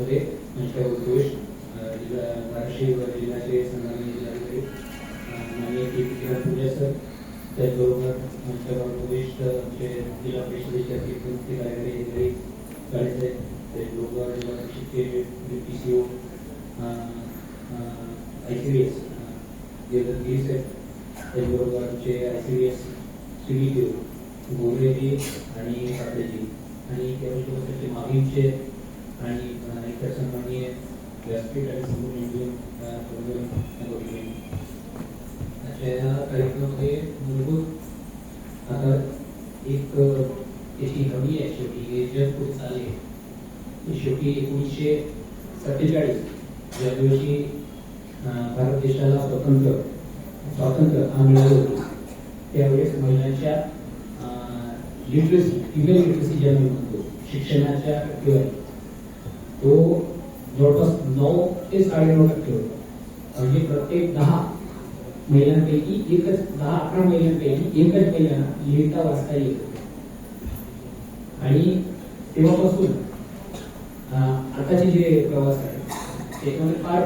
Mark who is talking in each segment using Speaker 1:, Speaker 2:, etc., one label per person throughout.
Speaker 1: महोदय, नमस्कार घोष, धाराशिव जिल्ह्याचे संघाने जिल्हाधिकारी माननीय किरण पूजा सर, त्याचबरोबर नमस्कार घोष जिल्हा परिषदेचे अतिरिक्त मुख्य कार्यकारी अधिकारी गाडे साहेब, त्याचबरोबर जिल्हा परिषदचे PCO ICVS देवदत्त साहेब, त्याचबरोबर आमचे ICVS CDPO गोरेजी आणि काकडेजी आणि त्याच्याबरोबर मागीचे आणि इतर सन्माननीय व्यासपीठ आणि समोर इंडियन या कार्यक्रमामध्ये मूलभूत आता एक त्याची हमी आहे शेवटी हे जग पुढे चालले शेवटी 1947 ज्या दिवशी भारत देशाला स्वातंत्र्य मिळालं होतं त्यावेळेस महिलांच्या लिटरसी फिमेल लिटरसी ज्याला म्हणतो शिक्षणाच्या टक्केवारी तो जवळपास 9 ते 9.5% होता. म्हणजे प्रत्येक 10 महिलांपैकी 10-11 महिलांपैकी एकच महिलांना लिहिता वाचता येत होते. आणि तेव्हापासून आताचे जे प्रवास आहे त्याच्यामध्ये फार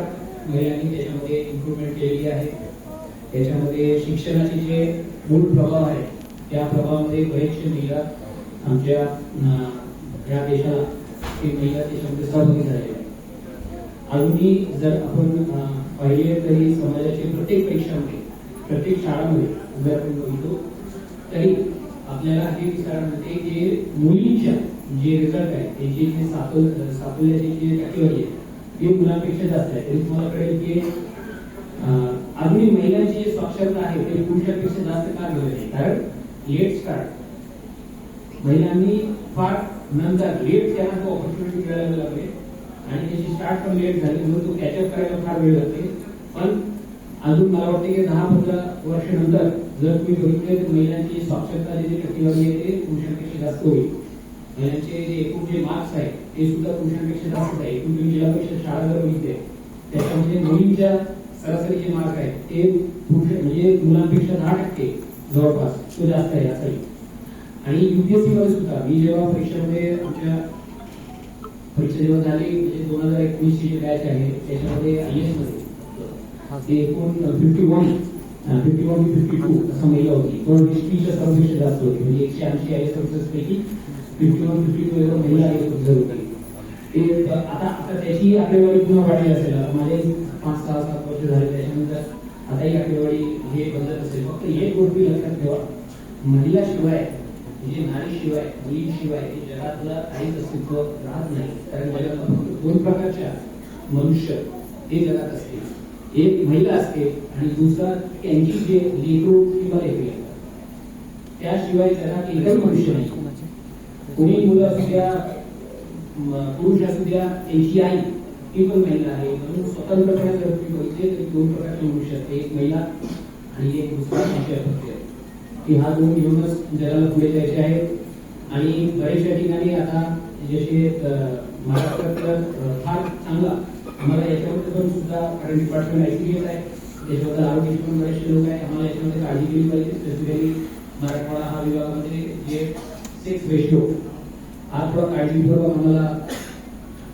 Speaker 1: महिलांनी त्याच्यामध्ये इम्प्रूव्हमेंट केलेली आहे. त्याच्यामध्ये शिक्षणाचे जे मूळ प्रभाव आहे त्या प्रभावामध्ये बरेचसे महिला आमच्या या देशाला महिला त्याच्यामध्ये सहभागी झालेल्या आहेत. अजूनही जर आपण पाहिले तरी समाजाच्या प्रत्येक परीक्षांमध्ये प्रत्येक शाळांमध्ये जर आपण बघितलो तरी आपल्याला हे विचार मिळते की मुलींच्या जे रिझल्ट आहे त्याची जे साफल्याची जी टक्केवारी आहे ती मुलांपेक्षा जास्त आहे. तरी तुम्हाला कळेल की अजूनही महिलांची जी साक्षरता आहे ते पुरुषांपेक्षा जास्त का झालेली आहे. कारण लेट स्टार्ट महिलांनी फार नंतर लेट त्यांना तो ऑपॉर्च्युनिटी मिळायला लागले आणि त्याची स्टार्ट पण लेट झाली म्हणून तो कॅचअप करायला फार वेळ लागते. पण अजून मला वाटते की 10-15 वर्षानंतर जर तुम्ही बघितले तर महिलांची साक्षरता जी टक्केवारी आहे ते पुरुषांपेक्षा जास्त होईल. महिलांचे जे एकूण जे मार्क्स आहेत ते सुद्धा पुरुषांपेक्षा जास्त आहे. एकूण तुम्ही जिल्हा परिषद शाळा जर बघितले त्याच्यामध्ये मुलींच्या सरासरी जे मार्क आहेत ते पुरुष म्हणजे मुलांपेक्षा 10% जवळपास तो जास्त आहे यासाठी. आणि UPSC मध्ये सुद्धा मी जेव्हा परीक्षेमध्ये आमच्या परीक्षा जेव्हा झाली म्हणजे 2019 ची जी बॅच आहे त्याच्यामध्ये IAS मध्ये ते एकूण 51 to 52 असं महिला होती. पण हिस्ट्रीच्या सर्वपेक्षा जास्त होती म्हणजे 180 IAS ऑफिसर्स पैकी 51-52 एवढं महिला IAS ऑफिसर होती. ते आता त्याची आकडेवारी पुन्हा वाढली असेल. माझे 5-6-7 वर्ष झाले त्याच्यानंतर आताही आकडेवारी हे बदलत असेल. फक्त एक गोष्ट लक्षात ठेवा, महिलाशिवाय म्हणजे नारीशिवाय मुलीशिवाय जगातलं काहीच अस्तित्व राहत नाही. कारण जगात फक्त 2 प्रकारच्या मनुष्य हे जगात असते. एक महिला असते आणि दुसरा त्यांची जे लेकरू किंवा लेकरी त्याशिवाय जगात एकही मनुष्य नाही. कोणी मुलं असू द्या पुरुष असू द्या त्यांची आई ती पण महिला आहे. म्हणून स्वतंत्रपणे जर तुम्ही बघितले तरी 2 प्रकारचे मनुष्य असते, एक महिला आणि एक दुसरा मनुष्य असते की हा 2 घेऊनच जगाला पुढे जायचे आहे. आणि बऱ्याचशा ठिकाणी आता जसे महाराष्ट्रात फार चांगला आम्हाला याच्यामध्ये पण सुद्धा कारण डिपार्टमेंट ICVS आहे त्याच्याबद्दल आरोग्याचे पण बरेचसे लोक आहे. आम्हाला याच्यामध्ये काळजी केली पाहिजे. स्पेसिफिकली मराठवाडा हा विभागामध्ये जे सेक्स रेशिओ हा थोडा काळजीपूर्वक आम्हाला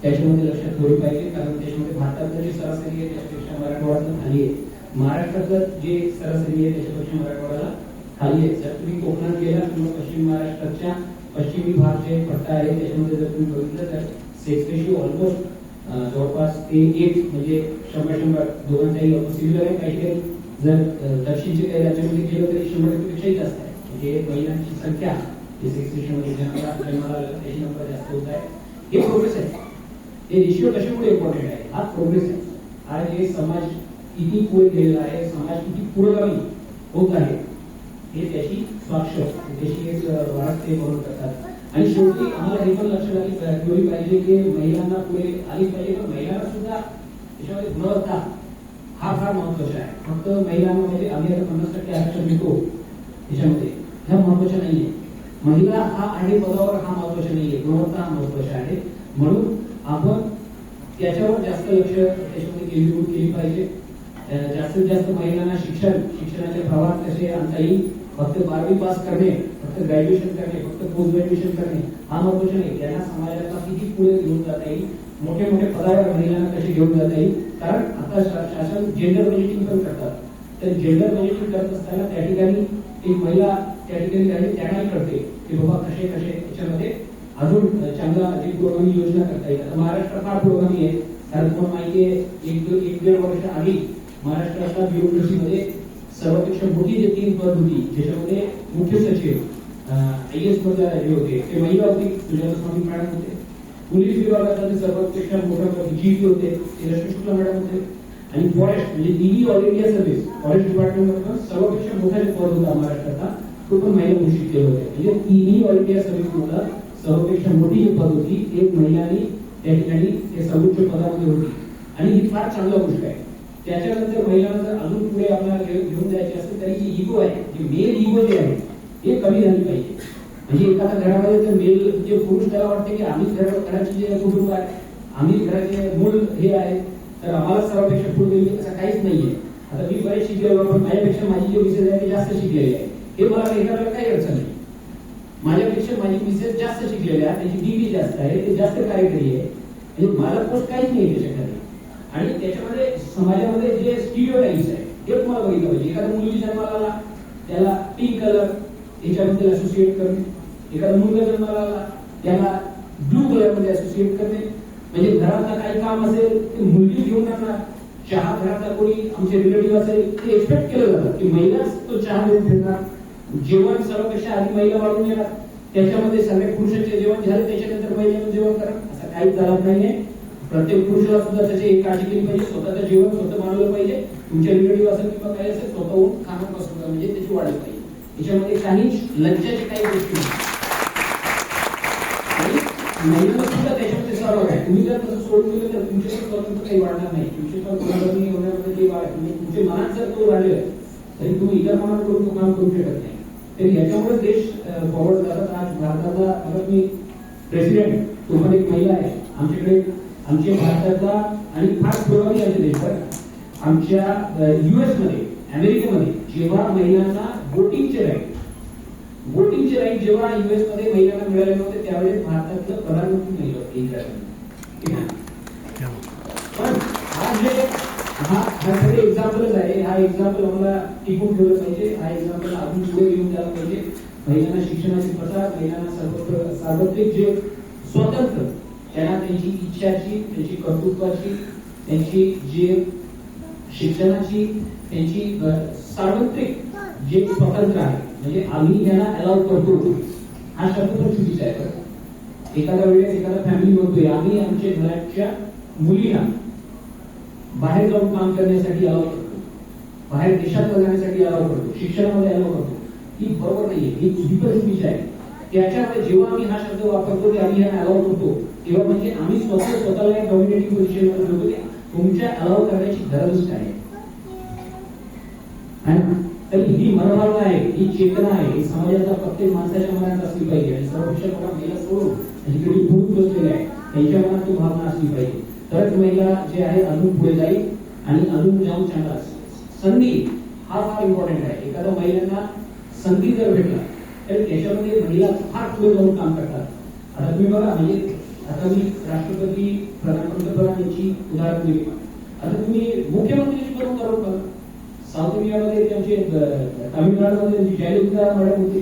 Speaker 1: त्याच्यामध्ये लक्षात ठेवले पाहिजे. कारण त्याच्यामध्ये भारतातलं जे सरासरी आहे त्याच्यापेक्षा मराठवाड्यातलं खाली आहे. महाराष्ट्रातलं जे सरासरी आहे त्याच्यापेक्षा मराठवाड्याला खाली आहे. जर तुम्ही कोकणात गेला किंवा पश्चिम महाराष्ट्राच्या पश्चिमी भाग जे पट्टा आहे त्याच्यामध्ये जर तुम्ही बघितलं तर सेक्स रेशिओ ऑलमोस्ट जवळपास ते 1 म्हणजे 100 दोघांचाही सिमिलर आहे. काही जर दक्षिणचे काही राज्यामध्ये गेलं तरी 100%पेक्षाही जास्त आहे. म्हणजे महिलांची संख्या जे सेक्स रेशिओमध्ये जन्माला त्याची नंबर जास्त होत आहे. हे प्रोग्रेस आहे. हे रेशिओ कशामुळे इम्पॉर्टंट आहे हा प्रोग्रेस आहे. आज हे समाज किती पुढे गेलेला आहे, समाज किती पुरोगामी होत आहे हे त्याची साक्ष त्याची एक वाढते म्हणून करतात. आणि शेवटी आम्हाला हे पण लक्षात ठेवली पाहिजे की महिलांना पुढे आली पाहिजे पण महिलांना सुद्धा त्याच्यामध्ये गुणवत्ता हा फार महत्वाचा आहे. फक्त महिलांमध्ये आम्ही 50% आरक्षण देतो त्याच्यामध्ये ह्या महत्वाच्या नाहीये. महिला हा आहे पदावर हा महत्वाचा नाहीये, गुणवत्ता हा महत्वाचा आहे. म्हणून आपण त्याच्यावर जास्त लक्ष त्याच्यामध्ये केंद्रीभूत केली पाहिजे. जास्तीत जास्त महिलांना शिक्षणाच्या प्रवाहात कसे आणता येईल फक्त 12वी पास करणे, फक्त ग्रॅज्युएशन करणे, फक्त पोस्ट ग्रॅज्युएशन करणे हा महत्वाचं नाही. त्यांना समाजाला किती पुढे घेऊन जाता येईल, मोठे मोठे पदावर महिलांना कसे घेऊन जाता येईल. कारण आता शासन जेंडर बजेटिंग पण करतात. तर जेंडर बजेटिंग करत असताना त्या ठिकाणी एक महिला त्या ठिकाणी त्यांनाही कळते की बाबा कसे कसे त्याच्यामध्ये अजून चांगला जी पुरोगामी योजना करता येईल. महाराष्ट्र फार पुरोगामी आहे. कारण तुम्हाला माहिती आहे एक दीड वर्ष आधी महाराष्ट्राच्या ब्युरोक्रेसीमध्ये सर्वापेक्षा मोठी जे 3 पद होती ज्याच्यामध्ये मुख्य सचिव IAS मध्ये जे होते ते महिला होती, सुजाता स्वामी मॅडम होते. पोलीस विभागाचा सर्वापेक्षा मोठा पद GP होते ते रश्मी शुक्ला मॅडम होते. आणि फॉरेस्ट म्हणजे DD all India service forest department मध्ये सर्वापेक्षा मोठा जे पद होता महाराष्ट्राचा तो पण महिला घोषित केले होते. म्हणजे तिन्ही ऑल इंडिया सर्व्हिस मध्ये सर्वापेक्षा मोठी जी पद होती एक महिलांनी त्या ठिकाणी ते सर्वोच्च पदामध्ये होती. आणि ही फार चांगली गोष्ट आहे. त्याच्यानंतर महिलांना जर अजून पुढे आपल्याला घेऊन जायचे असेल तरी जी इगो आहे, जी मेल इगो जे आहे हे कमी झाली पाहिजे. म्हणजे एखाद्या घरामध्ये जर मेल जे पुरुष त्याला वाटते की आम्हीच घराची जे कुटुंब आहे, आम्हीच घराचे मूल हे आहे, तर आम्हाला सर्वापेक्षा पुढे गेली असं काहीच नाहीये. आता मी बरेच शिकलेलो पण माझ्यापेक्षा माझी जी मिसेस आहे ती जास्त शिकलेली आहे. हे मला एखाद्याला काही अडचण नाही. माझ्यापेक्षा माझी मिसेस जास्त शिकलेली आहे, त्याची डिग्री जास्त आहे, ते जास्त कार्यकारी आहे. म्हणजे मला पोस्ट काहीच नाही त्याच्याकडे. आणि त्याच्यामध्ये समाजामध्ये जे स्टिरियोटाइप्स आहे ते तुम्हाला बघितलं पाहिजे. एखाद्या मुलीची जन्माला आला त्याला पिंक कलर याच्याबद्दल असोसिएट करणे, एखादा मुलगा जन्माला आला त्याला ब्लू कलर मध्ये असोसिएट करणे. म्हणजे घरातला काही काम असेल ते मुलगी घेऊन जाणार, चहा घरातला कोणी आमचे रिलेटिव्ह असेल ते एक्सपेक्ट केलं जातं की महिलाच तो चहा देऊन फिरणार. जेवण सर्वपेक्षा आधी महिला वाढून येणार, त्याच्यामध्ये सगळ्या पुरुषांचे जेवण झाले त्याच्यानंतर महिलांना जेवण करा असं काहीच झालं नाहीये. प्रत्येक पुरुषाला सुद्धा त्याची एक काळजी केली पाहिजे. स्वतःचं जेवण स्वतः बनवलं पाहिजे. तुमच्या रिलेटिव्ह असेल किंवा काही असेल स्वतःहून खाणं पसंत म्हणजे त्याची वाढ पाहिजे. याच्यामध्ये काही लज्जाची काही गोष्टी नाही. महिलांना सुद्धा त्याच्यामध्ये सहभाग आहे. तुम्ही जर तसं सोडून दिलं तर तुमचे पण स्वतंत्र काही वाढणार नाही. तुमचे पण गुणांनी होण्यामध्ये काही वाढ म्हणजे तुमचे मनात जर तो राहिले तरी तुम्ही इतर मनाकडून तो काम करू शकत नाही. तर याच्यामुळे देश फॉरवर्ड जातात. आज भारताचा आता तुम्ही प्रेसिडेंट तुम्हाला एक महिला आहे आमच्याकडे. आमच्या भारताचा आणि फार पुरोगामी आहे देश. आमच्या US मध्ये अमेरिकेमध्ये जेव्हा महिलांना वोटिंगचे राईट जेव्हा US मध्ये महिलांना मिळाले नव्हते त्यावेळेस भारतातलं प्रधानमंत्री महिला होते. पण हा खरे एक्झाम्पलच आहे. हा एक्झाम्पल आम्हाला टिकून ठेवलं पाहिजे. हा एक्झाम्पल अजून पुढे घेऊन जायला पाहिजे. महिलांना शिक्षणाची प्रसार, महिलांना सार्वत्रिक जे स्वातंत्र्य त्यांना त्यांची इच्छाची, त्यांची कर्तृत्वाची, त्यांची जे शिक्षणाची, त्यांची सार्वत्रिक जे स्वातंत्र्य आहे म्हणजे आम्ही त्यांना अलाउ करतो हा शब्द पण चुकीचा आहे. एखाद्या वेळेस एखादा फॅमिली म्हणतोय आम्ही आमच्या घराच्या मुलीला बाहेर जाऊन काम करण्यासाठी अलाउ करतो, बाहेर देशात जाण्यासाठी अलाउ करतो, शिक्षणामध्ये अलाउ करतो. ही बरोबर नाहीये, ही चुकीचं आहे. त्याच्यामध्ये जेव्हा आम्ही हा शब्द वापरतो की आम्ही ह्यांना अलाउ करतो तेव्हा म्हणजे आम्ही स्वतःला एक डॉमिनेटिंग पोझिशनवर ठेवतो की तुमच्या अलाउ करण्याची गरज काय आहे. तर ही मनोभावना आहे, ही चेतना आहे, ही समाजाच्या प्रत्येक माणसाच्या मनात असली पाहिजे. आणि सर्वोच्च मला महिला सोडून जिकडे खूप बसलेले आहे त्यांच्या मनात ती भावना असली पाहिजे. तरच महिला जे आहे अजून पुढे जाईल आणि अजून जाऊन चांगला. संधी हा फार इम्पॉर्टंट आहे. एखाद्या महिलांना संधी जर भेटला तर त्याच्यामध्ये महिला फार पुढे जाऊन काम करतात. आता तुम्ही बघा म्हणजे आता मी राष्ट्रपती पंतप्रधान यांची उदाहरण दिली. आता तुम्ही मुख्यमंत्र्यांची पण उदाहरण बघा. साऊथ इंडियामध्ये त्यांचे तामिळनाडूमध्ये जयललिता मॅडम होते,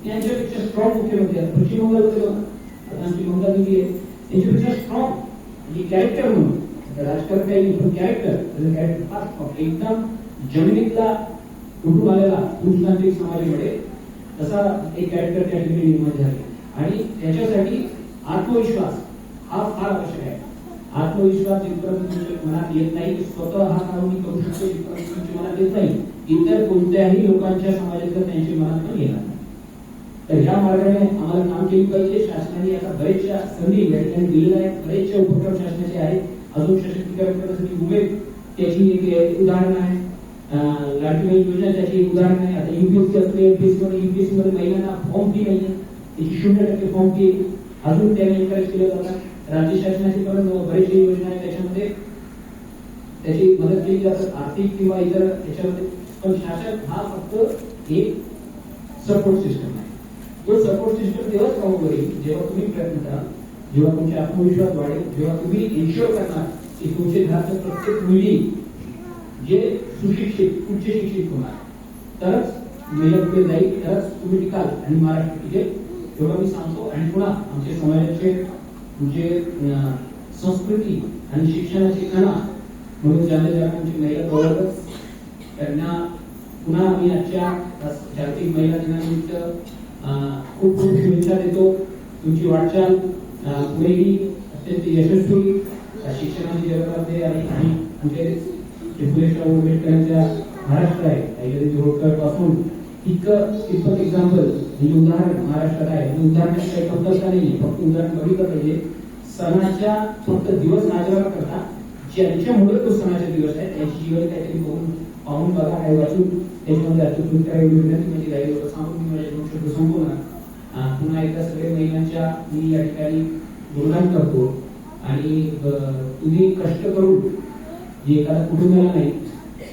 Speaker 1: त्यांच्यापेक्षा स्ट्रॉंग मुख्यमंत्री आहेत. पश्चिम बंगालमध्ये बघा आता आमची ममता दिदी आहे, त्यांच्यापेक्षा स्ट्रॉंग म्हणजे कॅरेक्टर म्हणून राजकारण काही पण कॅरेक्टर फार स्ट्रॉंग एकदम जमिनीतला कुटुंब आलेला पुरुषतांत्रिक समाजामध्ये तसा एक कॅरेक्टर त्या ठिकाणी निर्माण झाले. आणि त्याच्यासाठी आत्मविश्वास हा फार आवश्यक आहे. आत्मविश्वास जिथपर्यंत तुमच्या मनात येत नाही स्वतः हा काम मी करू शकतो जिथपर्यंत तुमच्या मनात येत नाही इतर कोणत्याही लोकांच्या समाजातल्या त्यांच्या मनात पण येणार नाही. तर या मार्गाने आम्हाला काम केली पाहिजे. शासनाने आता बरेचशा संधी या ठिकाणी दिलेल्या आहेत, बरेचशे उपक्रम शासनाचे आहेत. अजून सशक्तीकरण करण्यासाठी उमेद त्याची एक उदाहरण आहे. लाडकी बहीण योजना त्याची एक उदाहरण आहे. आता युपीएससी मध्ये महिलांना फॉर्म फी नाही, त्याची 0% फॉर्म फी अजून त्याने एनकरेज केलं जातं. राज्य शासनाची पण बरेचशे योजना आहेत त्याच्यामध्ये त्याची मदत केली जाते. आर्थिक किंवा इतर याच्यामध्ये पण शासन हा फक्त एक सपोर्ट सिस्टम आहे. तो सपोर्ट सिस्टम तेव्हाच काम करेल जेव्हा तुम्ही प्रयत्न कराल, जेव्हा तुमचा आत्मविश्वास वाढेल, जेव्हा तुम्ही इन्शुअर करणार की तुमचे घरातलं प्रत्येक मुली जे सुशिक्षित उच्च शिक्षित होणार, तरच महिला पुढे जाईल, तरच तुम्ही टिकाल आणि महाराष्ट्र टिकेल एवढं मी सांगतो. आणि पुन्हा आमच्या समाजाचे म्हणजे संस्कृती आणि शिक्षणाची कणा म्हणून ज्यांना आमची महिला गौरवच त्यांना पुन्हा आम्ही आजच्या जागतिक महिला दिनानिमित्त खूप खूप शुभेच्छा देतो. तुमची वाटचाल पुढेही अत्यंत यशस्वी शिक्षणाची जगतामध्ये आणि आमचे फुलेशाह आंबेडकरांच्या महाराष्ट्र आहे अहिल्यादेवी होळकर पासून इतकं एक्झाम्पल म्हणजे उदाहरण महाराष्ट्रात आहे. उदाहरणाची काही कमतरता नाही, फक्त उदाहरण बघितलं पाहिजे. सणाच्या फक्त दिवस साजरा करता ज्यांच्यामुळे तो सणाचे दिवस आहे त्यांची जीवन काहीतरी पाहून बघा, काही वाचून त्याच्यामध्ये अचूक करावी विनंती म्हणजे काही लोक सांगून मी माझे 2 शब्द संपवणार. पुन्हा एकदा सगळे महिलांच्या मी या ठिकाणी गुणगान करतो आणि तुम्ही कष्ट करून जे एखाद्या कुटुंबाला नाही,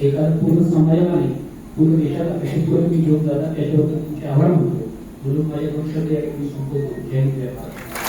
Speaker 1: एखाद्या पूर्ण समाजाला नाही, पूर्ण देशाला कशी पुढे मी घेऊन जातात त्याच्याबद्दल तुमचे आभार मानतो. म्हणून माझे 2 शब्द या ठिकाणी संपवतो. जय हिंद, जय भारत.